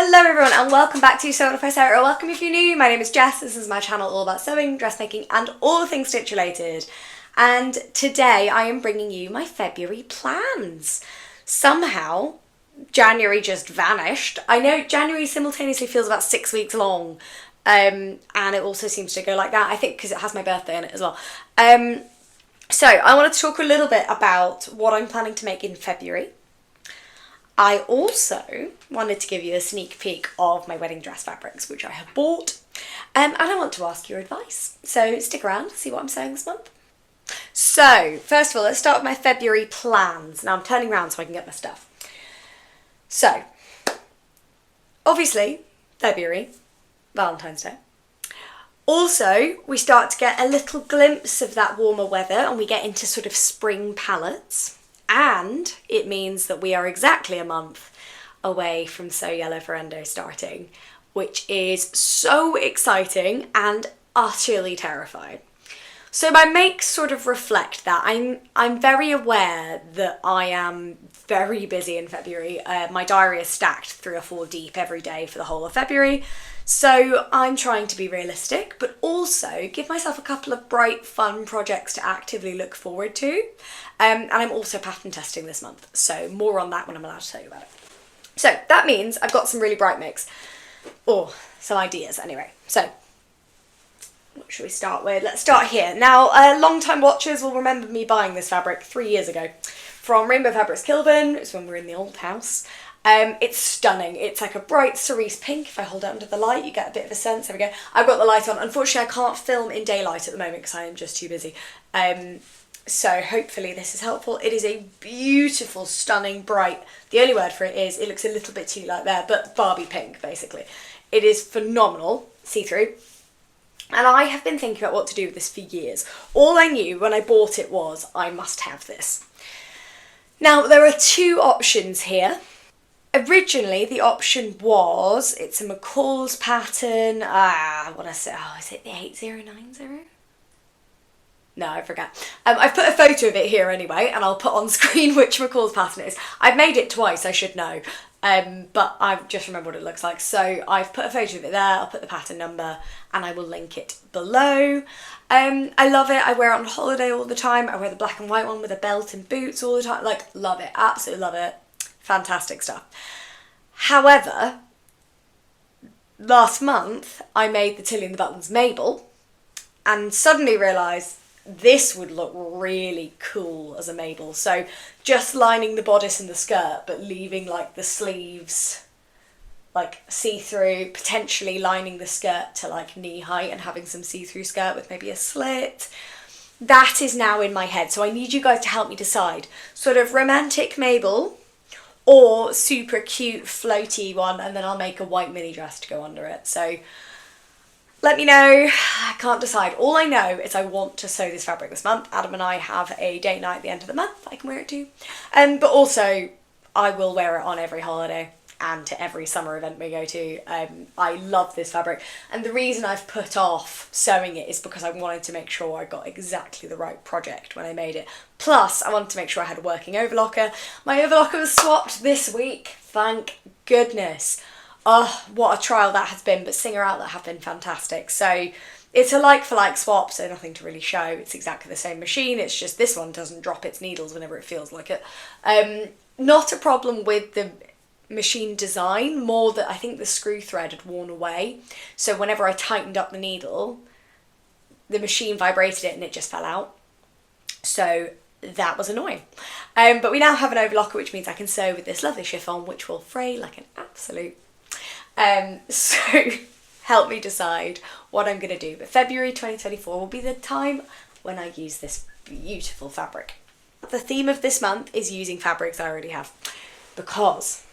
Hello everyone and welcome back to Sew by Sarah. Welcome if you're new. My name is Jess. This is my channel all about sewing, dressmaking and all things stitch related. And today I am bringing you my February plans. Somehow January just vanished. I know January simultaneously feels about 6 weeks long, and it also seems to go like that, I think because it has my birthday in it as well. So I wanted to talk a little bit about what I'm planning to make in February. I also wanted to give you a sneak peek of my wedding dress fabrics, which I have bought, and I want to ask your advice. So stick around, see what I'm sewing this month. So first of all, let's start with my February plans. Now I'm turning around so I can get my stuff. So, obviously, February, Valentine's Day. Also, we start to get a little glimpse of that warmer weather and we get into sort of spring palettes. And it means that we are exactly a month away from Sew Yellow Ferendo starting, which is so exciting and utterly terrifying. So my makes sort of reflect that. I'm very aware that I am very busy in February. My diary is stacked 3 or 4 deep every day for the whole of February. So I'm trying to be realistic, but also give myself a couple of bright, fun projects to actively look forward to. And I'm also pattern testing this month, so more on that when I'm allowed to tell you about it. So that means I've got some really bright makes, or some ideas anyway. So what should we start with? Let's start here. Now, long-time watchers will remember me buying this fabric 3 years ago from Rainbow Fabrics Kilburn. It's when we were in the old house. It's stunning. It's like a bright cerise pink. If I hold it under the light, you get a bit of a sense. There we go. I've got the light on. Unfortunately, I can't film in daylight at the moment because I am just too busy. So hopefully this is helpful. It is a beautiful, stunning, bright. The only word for it is, it looks a little bit too light there, but Barbie pink, basically. It is phenomenal, see-through. And I have been thinking about what to do with this for years. All I knew when I bought it was, I must have this. Now, there are 2 options here. Originally, the option was, it's a McCall's pattern, I want to say, is it the 8090? No, I forget. I've put a photo of it here anyway, and I'll put on screen which McCall's pattern it is. I've made it twice, I should know, but I just remember what it looks like. So I've put a photo of it there, I'll put the pattern number, and I will link it below. I love it. I wear it on holiday all the time. I wear the black and white one with a belt and boots all the time. Like, love it, absolutely love it. Fantastic stuff. However, last month I made the Tilly and the Buttons Mabel and suddenly realised this would look really cool as a Mabel. So just lining the bodice and the skirt but leaving like the sleeves like see-through, potentially lining the skirt to like knee height and having some see-through skirt with maybe a slit. That is now in my head, so I need you guys to help me decide. Sort of romantic Mabel or super cute floaty one, and then I'll make a white mini dress to go under it. So let me know. I can't decide. All I know is I want to sew this fabric this month. Adam and I have a date night at the end of the month I can wear it to. But also I will wear it on every holiday and to every summer event we go to. I love this fabric, and the reason I've put off sewing it is because I wanted to make sure I got exactly the right project when I made it. Plus, I wanted to make sure I had a working overlocker. My overlocker was swapped this week, thank goodness. Oh, what a trial that has been, but Singer Outlet have been fantastic. So it's a like-for-like swap, so nothing to really show. It's exactly the same machine, it's just this one doesn't drop its needles whenever it feels like it. Not a problem with the machine design, more that I think the screw thread had worn away, so whenever I tightened up the needle the machine vibrated it and it just fell out, so that was annoying. But we now have an overlocker, which means I can sew with this lovely chiffon which will fray like an absolute. So help me decide what I'm going to do, but February 2024 will be the time when I use this beautiful fabric. The theme of this month is using fabrics I already have, because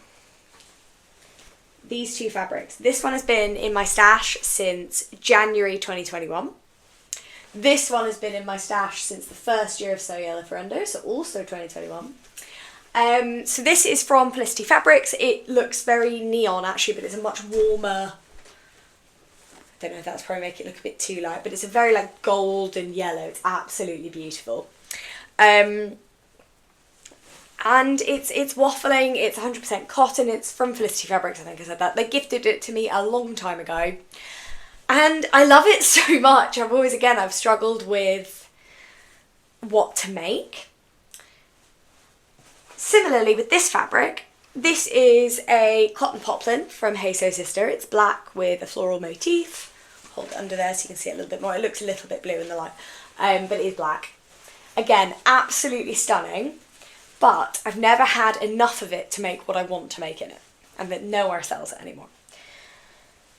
these 2 fabrics. This one has been in my stash since January 2021. This one has been in my stash since the first year of Sew Yellow Ferendo, so also 2021. So this is from Felicity Fabrics. It looks very neon actually, but it's a much warmer, I don't know if that's probably make it look a bit too light, but it's a very like golden yellow. It's absolutely beautiful. and it's waffling, it's 100% cotton, it's from Felicity Fabrics, I think I said that. They gifted it to me a long time ago, and I love it so much. I've struggled with what to make. Similarly with this fabric, this is a cotton poplin from Hey So Sister. It's black with a floral motif. Hold it under there so you can see it a little bit more. It looks a little bit blue in the light, but it is black. Again, absolutely stunning, but I've never had enough of it to make what I want to make in it, and that nowhere sells it anymore.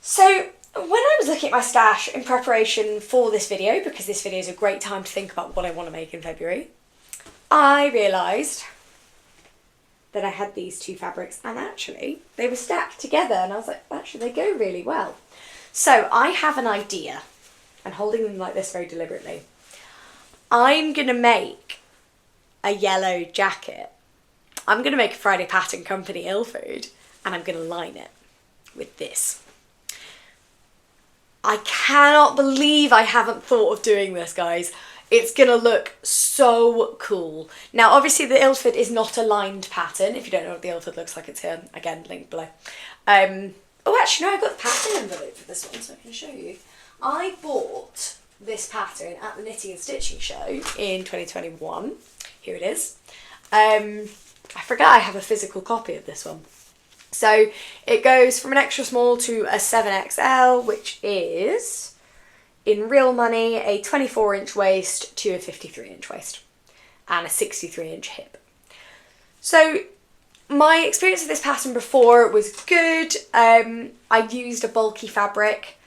So when I was looking at my stash in preparation for this video, because this video is a great time to think about what I want to make in February, I realised that I had these two fabrics, and actually they were stacked together, and I was like, actually they go really well. So I have an idea, and holding them like this very deliberately, I'm going to make a yellow jacket. I'm going to make a Friday Pattern Company Ilford, and I'm going to line it with this. I cannot believe I haven't thought of doing this, guys. It's going to look so cool. Now, obviously, the Ilford is not a lined pattern. If you don't know what the Ilford looks like, it's here. Again, link below. Oh, actually, no, I've got the pattern envelope for this one, so I can show you. I bought this pattern at the Knitting and Stitching Show in 2021. Here it is. I forgot I have a physical copy of this one. So it goes from an extra small to a 7XL, which is, in real money, a 24-inch waist to a 53-inch waist and a 63-inch hip. So my experience with this pattern before was good. I used a bulky fabric,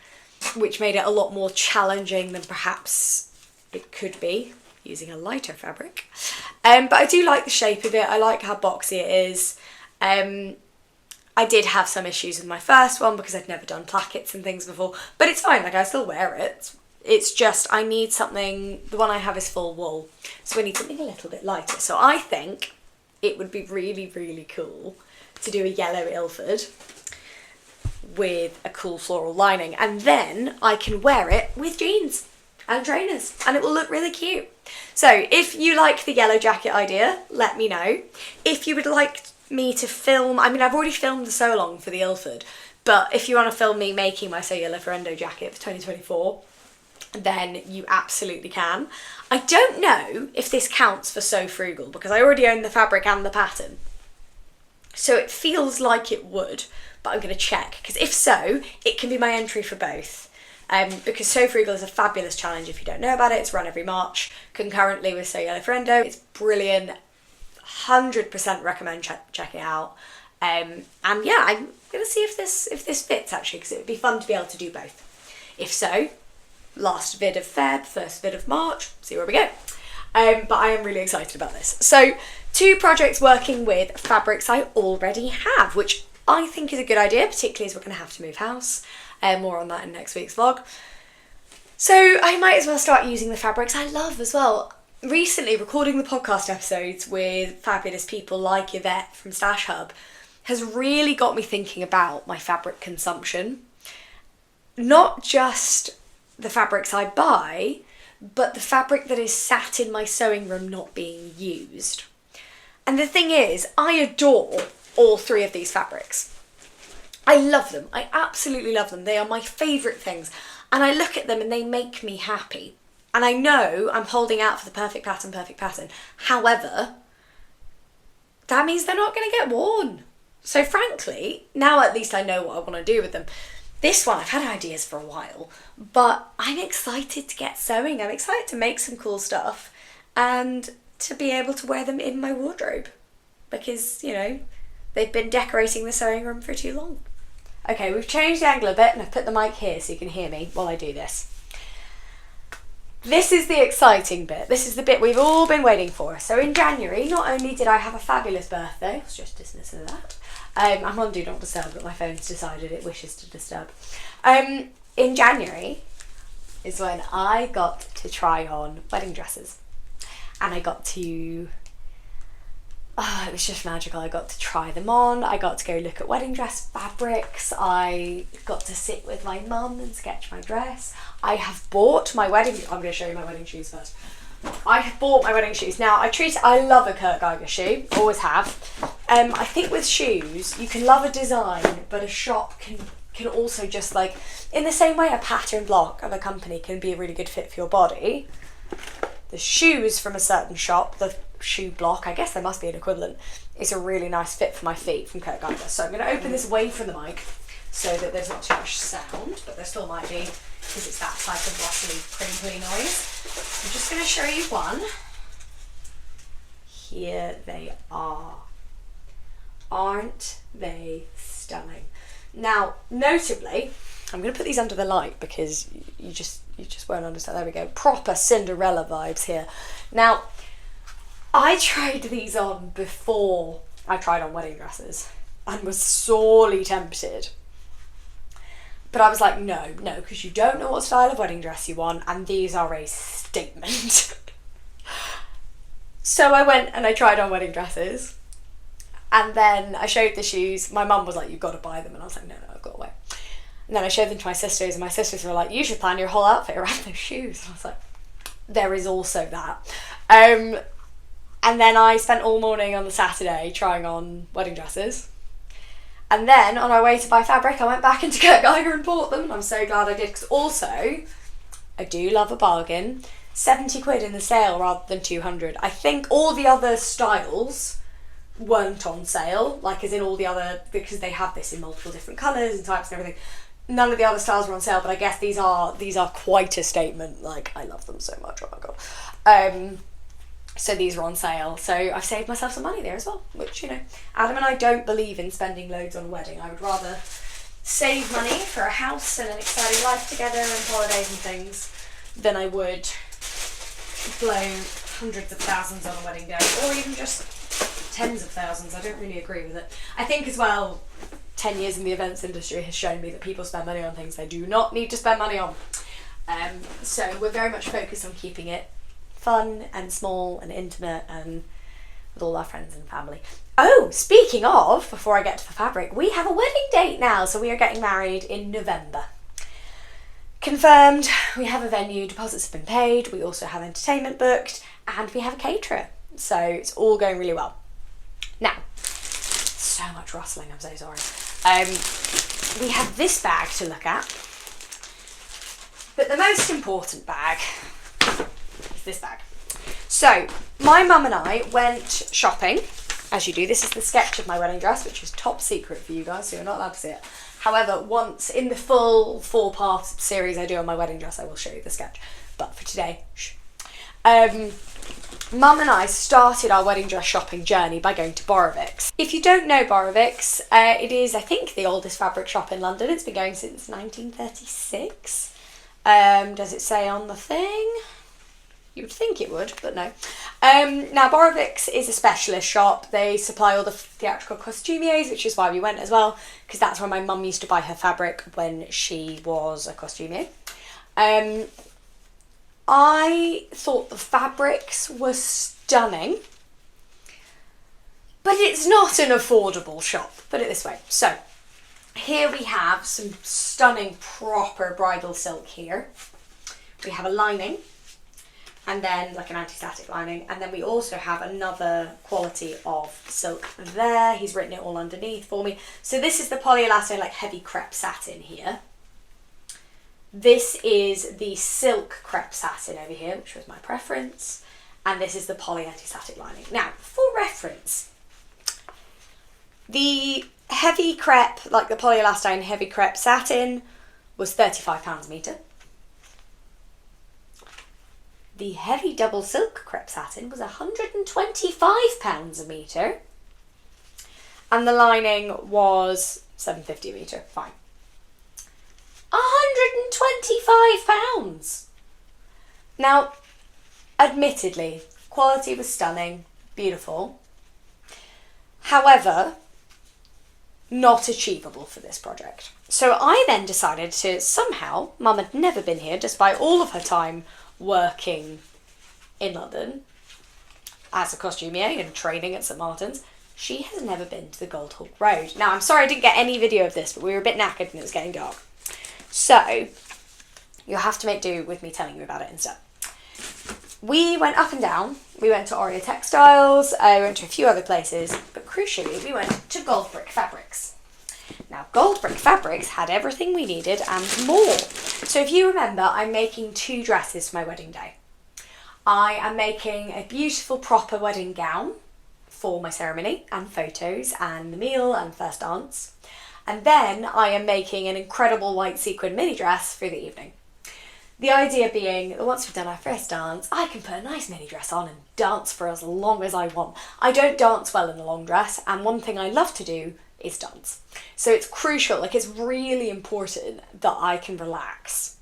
which made it a lot more challenging than perhaps it could be using a lighter fabric. But I do like the shape of it. I like how boxy it is. I did have some issues with my first one because I'd never done plackets and things before, but it's fine, like I still wear it. It's just I need something, the one I have is full wool, so I need something a little bit lighter. So I think it would be really, really cool to do a yellow Ilford with a cool floral lining, and then I can wear it with jeans and trainers and it will look really cute. So if you like the yellow jacket idea, let me know. If you would like me to film, I mean I've already filmed the sew along for the Ilford, but if you want to film me making my Sew Your Referendo jacket for 2024, then you absolutely can. I don't know if this counts for Sew Frugal because I already own the fabric and the pattern, so it feels like it would, but I'm going to check, because if so, it can be my entry for both. Because Sew Frugal is a fabulous challenge if you don't know about it. It's run every March concurrently with Sew Your Referendo. It's brilliant. 100% recommend checking it out. And yeah, I'm going to see if this fits actually, because it would be fun to be able to do both. If so, last vid of Feb, first vid of March, see where we go. But I am really excited about this. So 2 projects working with fabrics I already have, which I think is a good idea, particularly as we're going to have to move house. More on that in next week's vlog. So I might as well start using the fabrics I love as well. Recently, recording the podcast episodes with fabulous people like Yvette from Stash Hub has really got me thinking about my fabric consumption. Not just the fabrics I buy, but the fabric that is sat in my sewing room not being used. And the thing is, I adore all 3 of these fabrics. I love them. I absolutely love them. They are my favourite things. And I look at them and they make me happy. And I know I'm holding out for the perfect pattern. However, that means they're not going to get worn. So frankly, now at least I know what I want to do with them. This one, I've had ideas for a while, but I'm excited to get sewing. I'm excited to make some cool stuff and to be able to wear them in my wardrobe because, you know, they've been decorating the sewing room for too long. Okay, we've changed the angle a bit and I've put the mic here so you can hear me while I do this. This is the exciting bit. This is the bit we've all been waiting for. So in January, not only did I have a fabulous birthday, let's just dismiss that. I'm on Do Not Disturb, but my phone's decided it wishes to disturb. In January is when I got to try on wedding dresses. And I got to... Oh, it was just magical. I got to try them on. I got to go look at wedding dress fabrics. I got to sit with my mum and sketch my dress. I have bought my wedding... I'm going to show you my wedding shoes first. I have bought my wedding shoes. Now, I love a Kurt Geiger shoe, always have. I think with shoes, you can love a design, but a shop can also just like, in the same way a pattern block of a company can be a really good fit for your body, the shoes from a certain shop, the shoe block, I guess there must be an equivalent, is a really nice fit for my feet from Kurt Geiger. So I'm going to open this away from the mic so that there's not too much sound, but there still might be, because it's that type of rustly, crinkly noise. I'm just going to show you one. Here they are. Aren't they stunning? Now, notably, I'm going to put these under the light because you just won't understand. There we go. Proper Cinderella vibes here. Now, I tried these on before I tried on wedding dresses and was sorely tempted. But I was like, no, because you don't know what style of wedding dress you want, and these are a statement. So I went and I tried on wedding dresses, and then I showed the shoes. My mum was like, you've got to buy them, and I was like, no, I've got to wait. And then I showed them to my sisters, and my sisters were like, you should plan your whole outfit around those shoes. And I was like, there is also that. And then I spent all morning on the Saturday trying on wedding dresses. And then on our way to buy fabric, I went back into Kurt Geiger and bought them. And I'm so glad I did, because also, I do love a bargain. 70 quid in the sale rather than 200. I think all the other styles weren't on sale, like as in all the other, because they have this in multiple different colours and types and everything. None of the other styles were on sale, but I guess these are quite a statement. Like, I love them so much, oh my god. So these were on sale, so I've saved myself some money there as well, which, you know, Adam and I don't believe in spending loads on a wedding. I would rather save money for a house and an exciting life together and holidays and things than I would blow hundreds of thousands on a wedding day, or even just tens of thousands. I don't really agree with it. I think as well, 10 years in the events industry has shown me that people spend money on things they do not need to spend money on. So we're very much focused on keeping it fun and small and intimate and with all our friends and family. Oh, speaking of, before I get to the fabric, we have a wedding date now. So we are getting married in November. Confirmed, we have a venue, deposits have been paid, we also have entertainment booked, and we have a caterer. So it's all going really well. Now, so much rustling, I'm so sorry. We have this bag to look at, but the most important bag is this bag. So, my mum and I went shopping, as you do. This is the sketch of my wedding dress, which is top secret for you guys, so you're not allowed to see it. However, once in the full 4-part series I do on my wedding dress, I will show you the sketch. But for today, shh. Mum and I started our wedding dress shopping journey by going to Borovick's. If you don't know Borovick's, it is, I think, the oldest fabric shop in London. It's been going since 1936. Does it say on the thing? You would think it would, but no. Now, Borovick's is a specialist shop. They supply all the theatrical costumiers, which is why we went as well, because that's where my mum used to buy her fabric when she was a costumier. I thought the fabrics were stunning, but it's not an affordable shop, put it this way. So, here we have some stunning proper bridal silk here. We have a lining, and then like an anti-static lining, and then we also have another quality of silk there. He's written it all underneath for me. So this is the polyelastane, like heavy crepe satin here. This is the silk crepe satin over here, which was my preference, and this is the poly anti-static lining. Now, for reference, the heavy crepe, like the polyelastane heavy crepe satin, was £35 a metre. The heavy double silk crepe satin was £125 a metre. And the lining was £7.50 a metre. Fine. £125! Now, admittedly, quality was stunning, beautiful. However, not achievable for this project. So I then decided to somehow, Mum had never been here, despite all of her time working in London as a costumier and training at St Martin's, she has never been to the Goldhawk Road. Now, I'm sorry I didn't get any video of this, but we were a bit knackered and it was getting dark. So, you'll have to make do with me telling you about it instead. we went up and down. We went to Oreo Textiles, we went to a few other places, but crucially we went to Gold Brick Fabrics. Now, Gold Brick Fabrics had everything we needed and more. So if you remember, I'm making 2 dresses for my wedding day. I am making a beautiful proper wedding gown for my ceremony and photos and the meal and first dance. And then I am making an incredible white sequin mini dress for the evening. The idea being that once we've done our first dance, I can put a nice mini dress on and dance for as long as I want. I don't dance well in a long dress, and one thing I love to do is dance. So it's crucial, like it's really important that I can relax.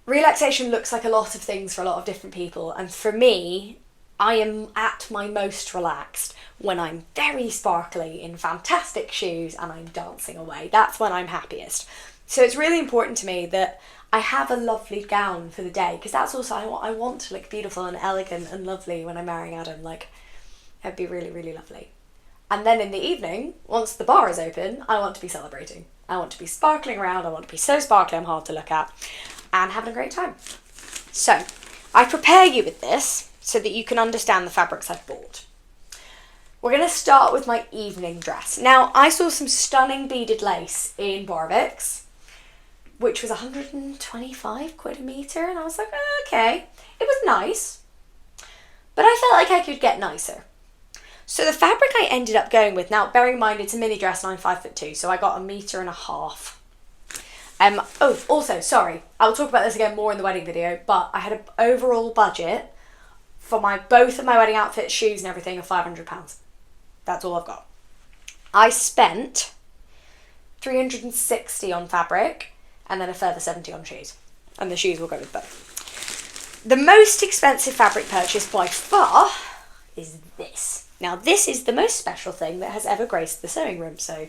Relaxation looks like a lot of things for a lot of different people, and for me, I am at my most relaxed when I'm very sparkly in fantastic shoes and I'm dancing away. That's when I'm happiest. So it's really important to me that I have a lovely gown for the day, because that's also, I want to look beautiful and elegant and lovely when I'm marrying Adam. Like, it'd be really, really lovely. And then in the evening, once the bar is open, I want to be celebrating. I want to be sparkling around. I want to be so sparkly I'm hard to look at and having a great time. So I prepare you with this so that you can understand the fabrics I've bought. We're going to start with my evening dress. Now, I saw some stunning beaded lace in Barbics, which was 125 quid a metre, and I was like, oh, okay. It was nice, but I felt like I could get nicer. So the fabric I ended up going with, now bearing in mind it's a mini dress and I'm 5'2", so I got 1.5 meters. Oh, also, sorry, I'll talk about this again more in the wedding video, but I had an overall budget for both of my wedding outfits, shoes and everything of £500. That's all I've got. I spent 360 on fabric and then a further 70 on shoes. And the shoes will go with both. The most expensive fabric purchase by far is this. Now, this is the most special thing that has ever graced the sewing room, so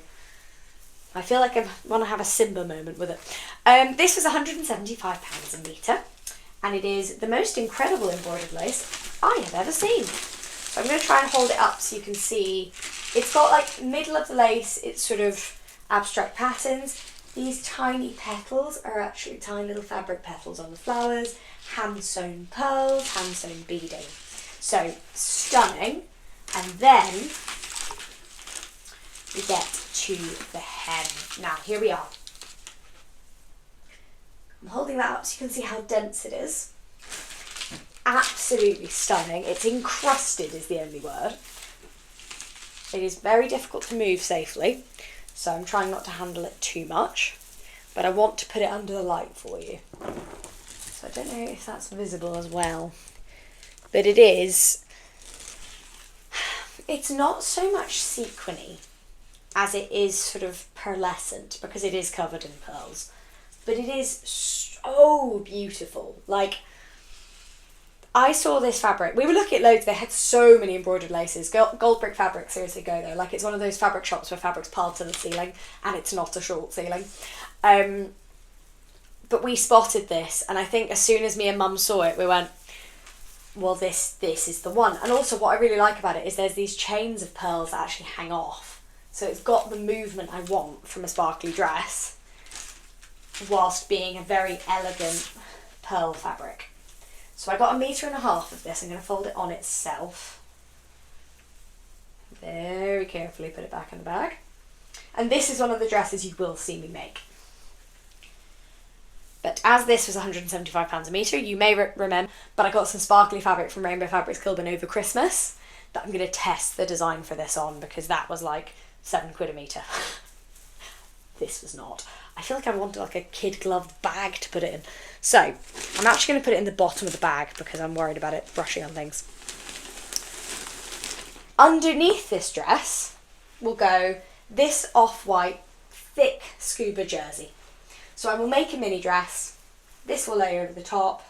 I feel like I want to have a Simba moment with it. This was £175 a metre, and it is the most incredible embroidered lace I have ever seen. So I'm going to try and hold it up so you can see. It's got, like, middle of the lace, it's sort of abstract patterns. These tiny petals are actually tiny little fabric petals on the flowers, hand-sewn pearls, hand-sewn beading. So, stunning. And then we get to the hem. Now, here we are. I'm holding that up so you can see how dense it is. Absolutely stunning. It's encrusted is the only word. It is very difficult to move safely, so I'm trying not to handle it too much, but I want to put it under the light for you. So I don't know if that's visible as well, but it is. It's not so much sequiny as it is sort of pearlescent, because it is covered in pearls, but it is so beautiful. Like, I saw this fabric, we were looking at loads, they had so many embroidered laces. Gold Brick Fabric, seriously go there. Like, it's one of those fabric shops where fabric's piled to the ceiling and it's not a short ceiling. But we spotted this, and I think as soon as me and Mum saw it, we went, well, this is the one. And also what I really like about it is there's these chains of pearls that actually hang off. So it's got the movement I want from a sparkly dress whilst being a very elegant pearl fabric. So I got 1.5 meters of this. I'm going to fold it on itself. Very carefully put it back in the bag. And this is one of the dresses you will see me make. But as this was £175 a metre, you may remember, but I got some sparkly fabric from Rainbow Fabrics Kilburn over Christmas that I'm going to test the design for this on, because that was like £7 a metre. This was not. I feel like I wanted like a kid gloved bag to put it in. So I'm actually going to put it in the bottom of the bag because I'm worried about it brushing on things. Underneath this dress will go this off-white thick scuba jersey. So I will make a mini dress. This will lay over the top.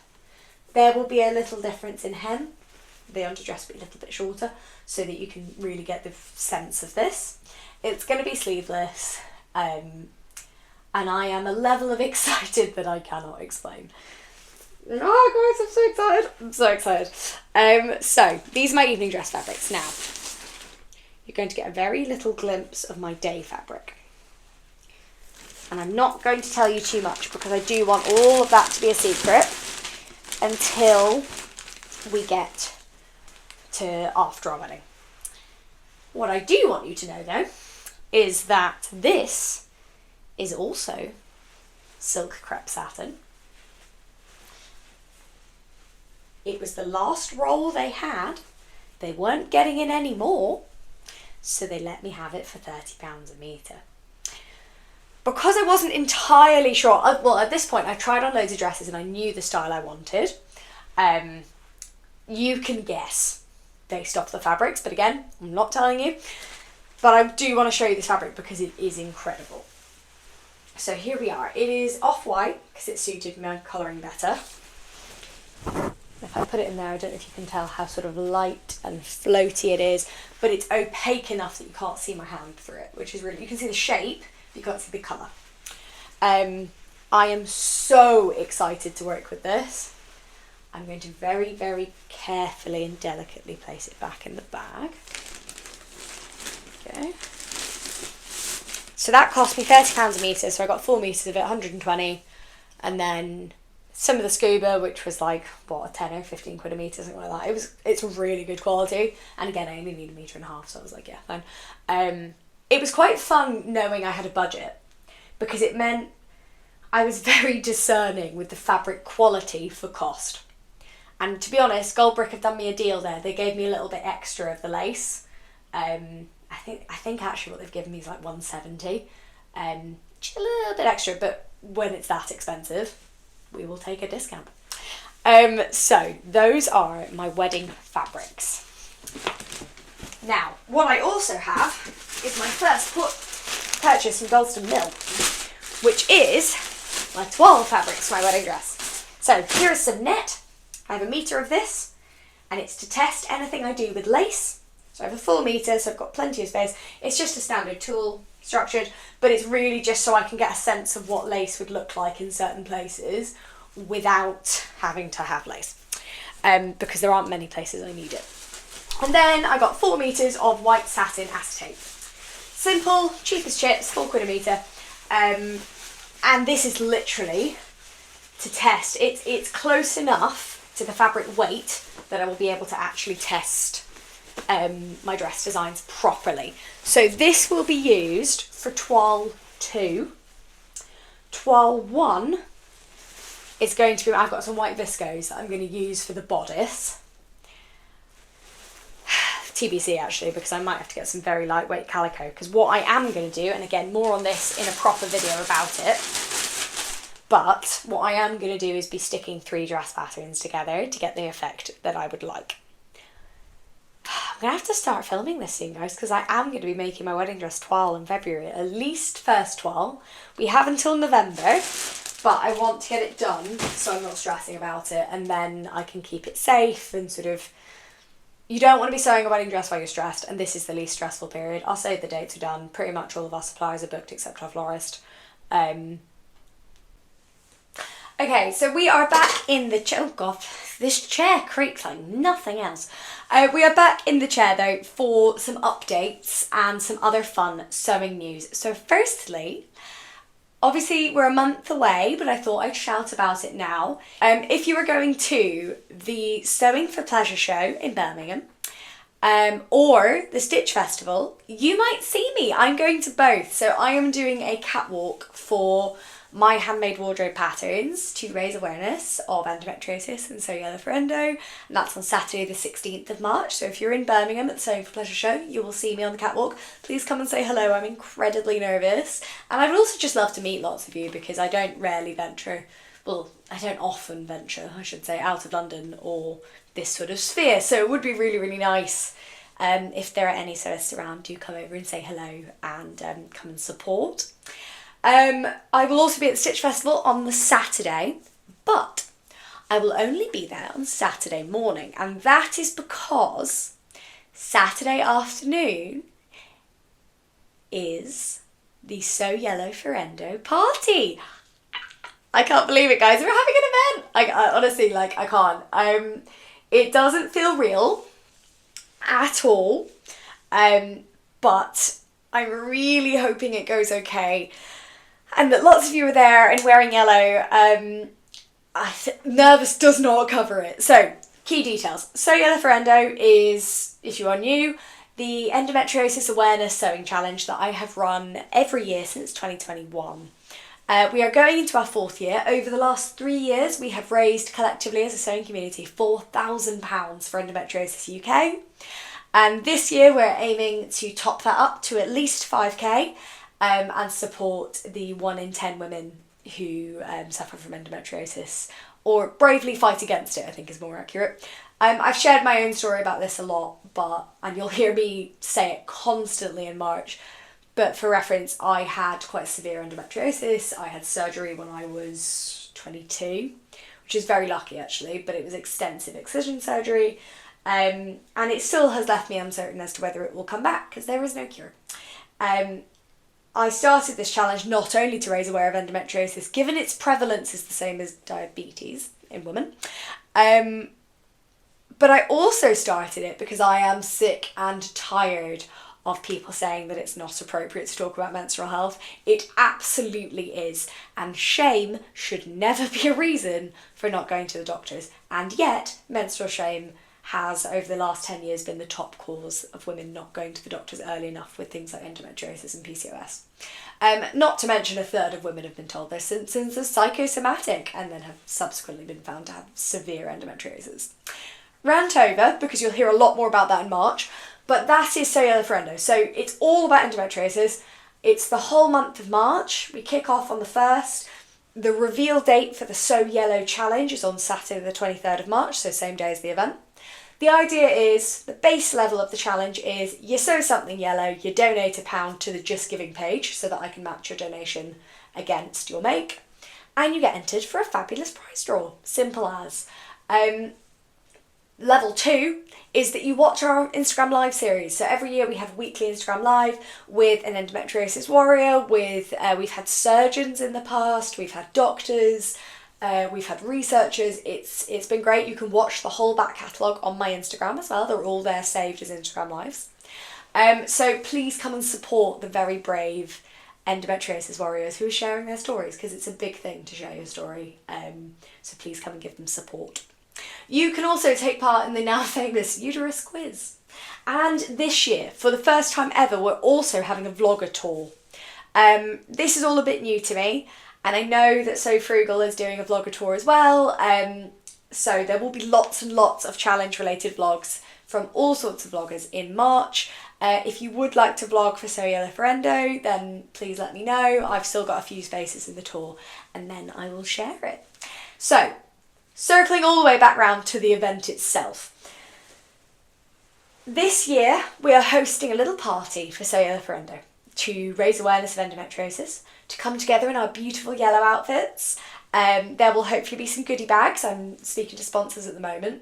There will be a little difference in hem. The underdress will be a little bit shorter so that you can really get the sense of this. It's going to be sleeveless, and I am a level of excited that I cannot explain. Oh guys, I'm so excited. I'm so excited. So these are my evening dress fabrics. Now, you're going to get a very little glimpse of my day fabric. And I'm not going to tell you too much because I do want all of that to be a secret until we get to after our wedding. What I do want you to know though is that this is also silk crepe satin. It was the last roll they had. They weren't getting in any more, so they let me have it for £30 a metre. Because I wasn't entirely sure, well, at this point I tried on loads of dresses and I knew the style I wanted. You can guess based off the fabrics, but again, I'm not telling you. But I do want to show you this fabric because it is incredible. So here we are. It is off-white because it suited my colouring better. If I put it in there, I don't know if you can tell how sort of light and floaty it is, but it's opaque enough that you can't see my hand through it, which is really, you can see the shape, but you can't see the colour. I am so excited to work with this. I'm going to very, very carefully and delicately place it back in the bag. Okay. So that cost me £30 a metre, so I got 4 metres of it, 120, and then some of the scuba, which was like, what, a 10 or 15 quid a metre, something like that. It's really good quality, and again, I only need 1.5 metres, so I was like, yeah, fine. It was quite fun knowing I had a budget, because it meant I was very discerning with the fabric quality for cost. And to be honest, Goldbrick have done me a deal there. They gave me a little bit extra of the lace. I think actually what they've given me is like 170. Just a little bit extra, but when it's that expensive, we will take a discount. So those are my wedding fabrics. Now, what I also have is my first purchase from Dalston Mill, which is my toile fabrics for my wedding dress. So here is some net. I have 1 metre of this, and it's to test anything I do with lace. So I have a full metre, so I've got plenty of space. It's just a standard tool, structured, but it's really just so I can get a sense of what lace would look like in certain places without having to have lace, because there aren't many places I need it. And then I got 4 metres of white satin acetate. Simple, cheap as chips, £4 a metre. And this is literally to test. It's close enough to the fabric weight that I will be able to actually test my dress designs properly. So this will be used for toile 2. Toile 1 is going to be, I've got some white viscose that I'm going to use for the bodice. TBC actually, because I might have to get some very lightweight calico, because what I am going to do, and again more on this in a proper video about it, but what I am going to do is be sticking 3 dress patterns together to get the effect that I would like. I'm going to have to start filming this soon, guys, because I am going to be making my wedding dress toile in February, at least first toile. We have until November, but I want to get it done so I'm not stressing about it, and then I can keep it safe and sort of, you don't want to be sewing a wedding dress while you're stressed, and this is the least stressful period. I'll say the dates are done. Pretty much all of our suppliers are booked except our florist. Okay, so we are back in the chair. Oh god, this chair creaks like nothing else. We are back in the chair though for some updates and some other fun sewing news. So firstly, obviously we're a month away, but I thought I'd shout about it now. If you are going to the Sewing for Pleasure show in Birmingham, or the Stitch Festival, you might see me. I'm going to both. So I am doing a catwalk for my handmade wardrobe patterns to raise awareness of endometriosis and Sew Yellow for Endo, and that's on Saturday the 16th of March. So if you're in Birmingham at the Sewing for Pleasure show, you will see me on the catwalk. Please come and say hello. I'm incredibly nervous, and I'd also just love to meet lots of you, because I don't rarely venture, well, I don't often venture, I should say, out of London or this sort of sphere, so it would be really, really nice if there are any sewists around, do come over and say hello and come and support. I will also be at the Stitch Festival on the Saturday, but I will only be there on Saturday morning, and that is because Saturday afternoon is the Sew Yellow for Endo party. I can't believe it, guys. We're having an event. I honestly, like, I can't. It doesn't feel real at all, but I'm really hoping it goes okay, and that lots of you are there and wearing yellow. Nervous does not cover it. So Key details. Sew Yellow for Endo is, if you are new, the endometriosis awareness sewing challenge that I have run every year since 2021. We are going into our 4th year. Over the last 3 years, we have raised collectively as a sewing community £4,000 for Endometriosis UK. And this year we're aiming to top that up to at least 5k and support the 1 in 10 women who suffer from endometriosis, or bravely fight against it, I think is more accurate. I've shared my own story about this a lot, and you'll hear me say it constantly in March, but for reference, I had quite severe endometriosis. I had surgery when I was 22, which is very lucky actually, but it was extensive excision surgery, and it still has left me uncertain as to whether it will come back, because there is no cure. I started this challenge not only to raise awareness of endometriosis, given its prevalence is the same as diabetes in women, but I also started it because I am sick and tired of people saying that it's not appropriate to talk about menstrual health. It absolutely is, and shame should never be a reason for not going to the doctors. And yet, menstrual shame has, over the last 10 years, been the top cause of women not going to the doctors early enough with things like endometriosis and PCOS. Not to mention, a third of women have been told their symptoms are psychosomatic and then have subsequently been found to have severe endometriosis. Rant over, because you'll hear a lot more about that in March, but that is Sew Yellow for Endo. So it's all about endometriosis. It's the whole month of March. We kick off on the 1st. The reveal date for the Sew Yellow challenge is on Saturday the 23rd of March, so same day as the event. The idea is, the base level of the challenge is, you sew something yellow, you donate £1 to the Just Giving page so that I can match your donation against your make, and you get entered for a fabulous prize draw. Simple as. Level 2 is that you watch our Instagram Live series. So every year we have a weekly Instagram Live with an endometriosis warrior, we've had surgeons in the past, we've had doctors, we've had researchers. It's been great. You can watch the whole back catalogue on my Instagram as well. They're all there saved as Instagram Lives. So please come and support the very brave endometriosis warriors who are sharing their stories, because it's a big thing to share your story. So please come and give them support. You can also take part in the now famous uterus quiz. And this year, for the first time ever, we're also having a vlogger tour. This is all a bit new to me, and I know that So Frugal is doing a vlogger tour as well. So there will be lots and lots of challenge related vlogs from all sorts of vloggers in March. If you would like to vlog for Sew Yellow for Endo, then please let me know. I've still got a few spaces in the tour, and then I will share it. So, circling all the way back round to the event itself. This year we are hosting a little party for Sew Yellow for Endo to raise awareness of endometriosis, to come together in our beautiful yellow outfits. There will hopefully be some goodie bags. I'm speaking to sponsors at the moment.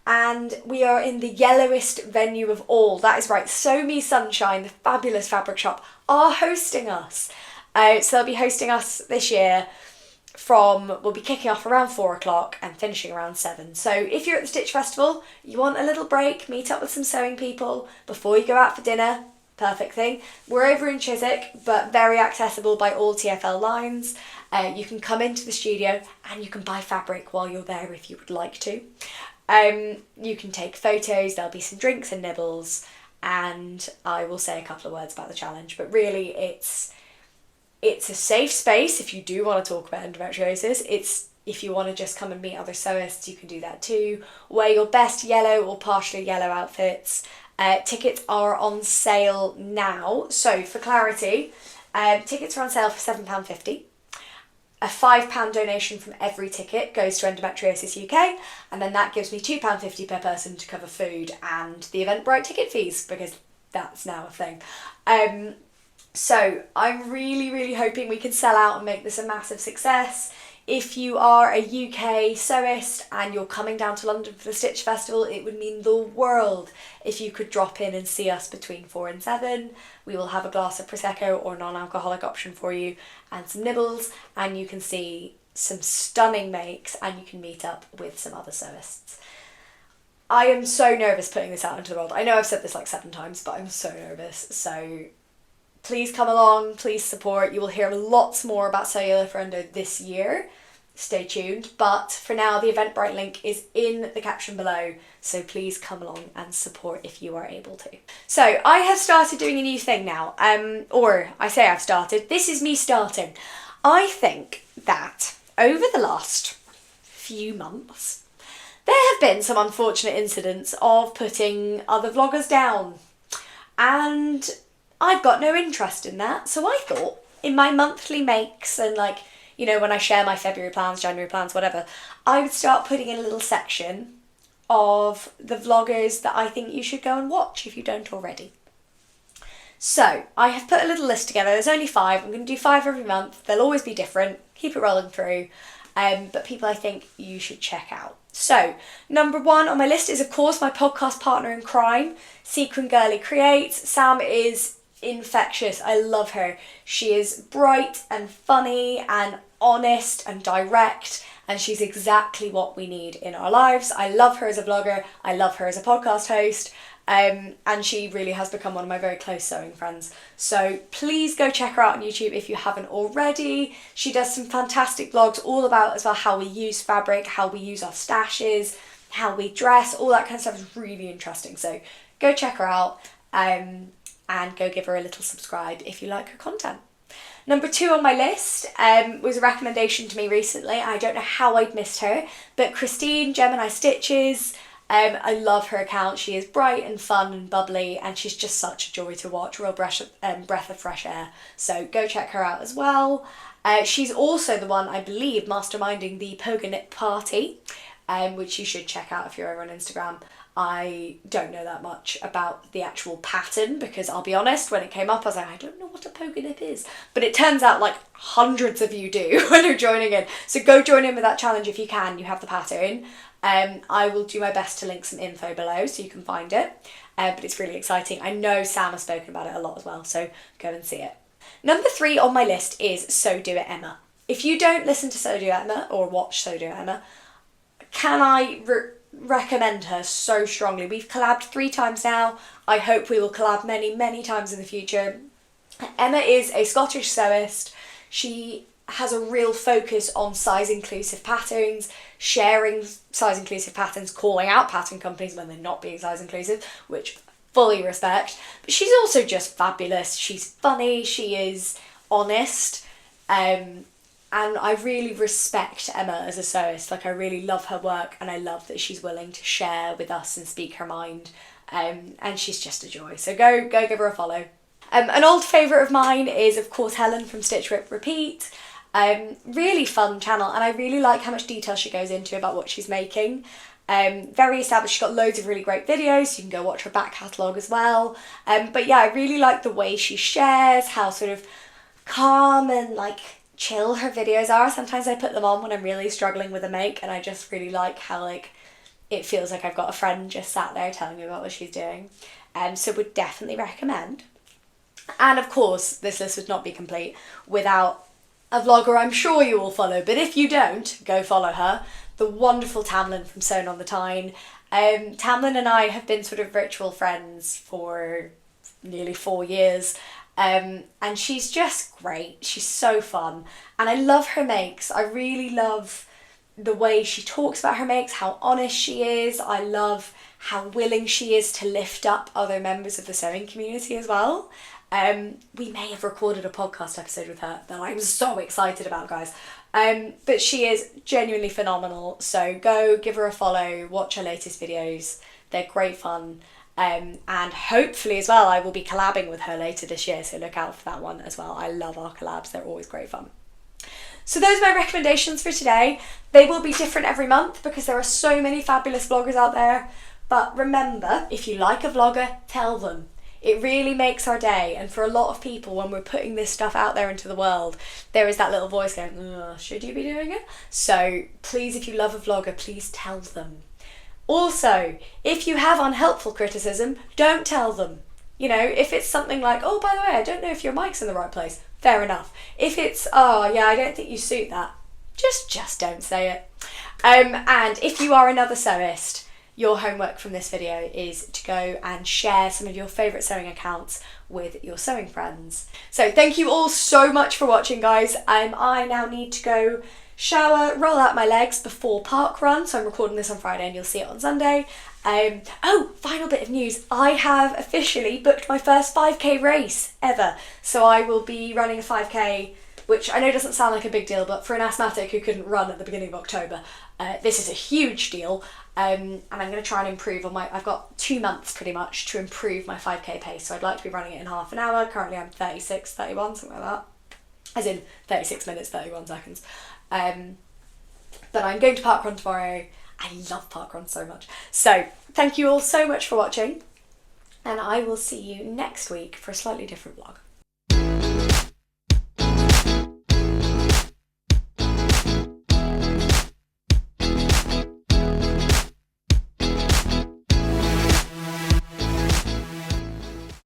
And we are in the yellowest venue of all. That is right, Sew Me Sunshine, the fabulous fabric shop, are hosting us. So they'll be hosting us this year we'll be kicking off around 4 o'clock and finishing around 7. So if you're at the Stitch Festival, you want a little break, meet up with some sewing people before you go out for dinner, perfect thing. We're over in Chiswick, but very accessible by all TfL lines. You can come into the studio and you can buy fabric while you're there if you would like to. You can take photos, there'll be some drinks and nibbles, and I will say a couple of words about the challenge, but really it's a safe space if you do want to talk about endometriosis. If you want to just come and meet other sewists, you can do that too. Wear your best yellow or partially yellow outfits. Tickets are on sale now. So for clarity, tickets are on sale for £7.50. A £5 donation from every ticket goes to Endometriosis UK, and then that gives me £2.50 per person to cover food and the Eventbrite ticket fees, because that's now a thing. So I'm really, really hoping we can sell out and make this a massive success. If you are a UK sewist and you're coming down to London for the Stitch Festival, it would mean the world if you could drop in and see us between 4 and 7. We will have a glass of Prosecco or non-alcoholic option for you and some nibbles, and you can see some stunning makes and you can meet up with some other sewists. I am so nervous putting this out into the world. I know I've said this like 7 times, but I'm so nervous. So please come along, please support. You will hear lots more about Sew Yellow for Endo this year. stay tuned. But for now, the Eventbrite link is in the caption below, so please come along and support if you are able to. So I have started doing a new thing now, or I say I've started, this is me starting. I think that over the last few months, there have been some unfortunate incidents of putting other vloggers down, and I've got no interest in that. So I thought in my monthly makes and like, you know, when I share my February plans, January plans, whatever, I would start putting in a little section of the vloggers that I think you should go and watch if you don't already. So I have put a little list together. There's only 5. I'm going to do 5 every month. They'll always be different. Keep it rolling through. But people I think you should check out. So number 1 on my list is, of course, my podcast partner in crime, Sequin Girly Creates. Sam is infectious. I love her. She is bright and funny and honest and direct, and she's exactly what we need in our lives. I love her as a vlogger. I love her as a podcast host. And she really has become one of my very close sewing friends. So please go check her out on YouTube if you haven't already. She does some fantastic vlogs all about as well how we use fabric, how we use our stashes, how we dress, all that kind of stuff is really interesting. So go check her out and go give her a little subscribe if you like her content. Number 2 on my list was a recommendation to me recently. I don't know how I'd missed her, but Christine, GeminiStitches. I love her account. She is bright and fun and bubbly, and she's just such a joy to watch, real breath of fresh air. So go check her out as well. She's also the one, I believe, masterminding the Poga Knit Party, which you should check out if you're over on Instagram. I don't know that much about the actual pattern because I'll be honest, when it came up I was like, I don't know what a poga nip is. But it turns out like hundreds of you do when you're joining in. So go join in with that challenge if you can, you have the pattern. I will do my best to link some info below so you can find it. But it's really exciting. I know Sam has spoken about it a lot as well, so go and see it. Number 3 on my list is So Do It Emma. If you don't listen to So Do It Emma or watch So Do It Emma, can I recommend her so strongly. We've collabed 3 times now. I hope we will collab many, many times in the future. Emma is a Scottish sewist. She has a real focus on size inclusive patterns, sharing size inclusive patterns, calling out pattern companies when they're not being size inclusive, which fully respect. But she's also just fabulous. She's funny, she is honest, and I really respect Emma as a sewist. Like, I really love her work, and I love that she's willing to share with us and speak her mind. And she's just a joy. So go give her a follow. An old favourite of mine is, of course, Helen from Stitch Rip Repeat. Really fun channel, and I really like how much detail she goes into about what she's making. Very established. She's got loads of really great videos. You can go watch her back catalogue as well. But yeah, I really like the way she shares, how sort of calm and like chill her videos are. Sometimes I put them on when I'm really struggling with a make, and I just really like how like it feels like I've got a friend just sat there telling me about what she's doing. So would definitely recommend. And of course, this list would not be complete without a vlogger I'm sure you will follow, but if you don't, go follow her. The wonderful Tamlin from Sewn on the Tyne. Tamlin and I have been sort of virtual friends for nearly 4 years. And she's just great. She's so fun. And I love her makes. I really love the way she talks about her makes, how honest she is. I love how willing she is to lift up other members of the sewing community as well. We may have recorded a podcast episode with her that I'm so excited about, guys. But she is genuinely phenomenal. So go give her a follow, watch her latest videos. They're great fun. And hopefully as well, I will be collabing with her later this year. So look out for that one as well. I love our collabs. They're always great fun. So those are my recommendations for today. They will be different every month because there are so many fabulous vloggers out there. But remember, if you like a vlogger, tell them. It really makes our day, and for a lot of people, when we're putting this stuff out there into the world, there is that little voice going, should you be doing it? So please, if you love a vlogger, please tell them. Also, if you have unhelpful criticism, don't tell them. You know, if it's something like, oh, by the way, I don't know if your mic's in the right place, fair enough. If it's, oh, yeah, I don't think you suit that, just don't say it. And if you are another sewist, your homework from this video is to go and share some of your favourite sewing accounts with your sewing friends. So thank you all so much for watching, guys. I now need to go shower, roll out my legs before park run. So I'm recording this on Friday and you'll see it on Sunday. Oh, final bit of news. I have officially booked my first 5k race ever. So I will be running a 5k, which I know doesn't sound like a big deal, but for an asthmatic who couldn't run at the beginning of October, this is a huge deal. And I'm going to try and improve on I've got 2 months pretty much to improve my 5k pace. So I'd like to be running it in half an hour. Currently I'm 36, 31, something like that. As in 36 minutes, 31 seconds. But I'm going to parkrun tomorrow. I love parkrun so much. So thank you all so much for watching. And I will see you next week for a slightly different vlog.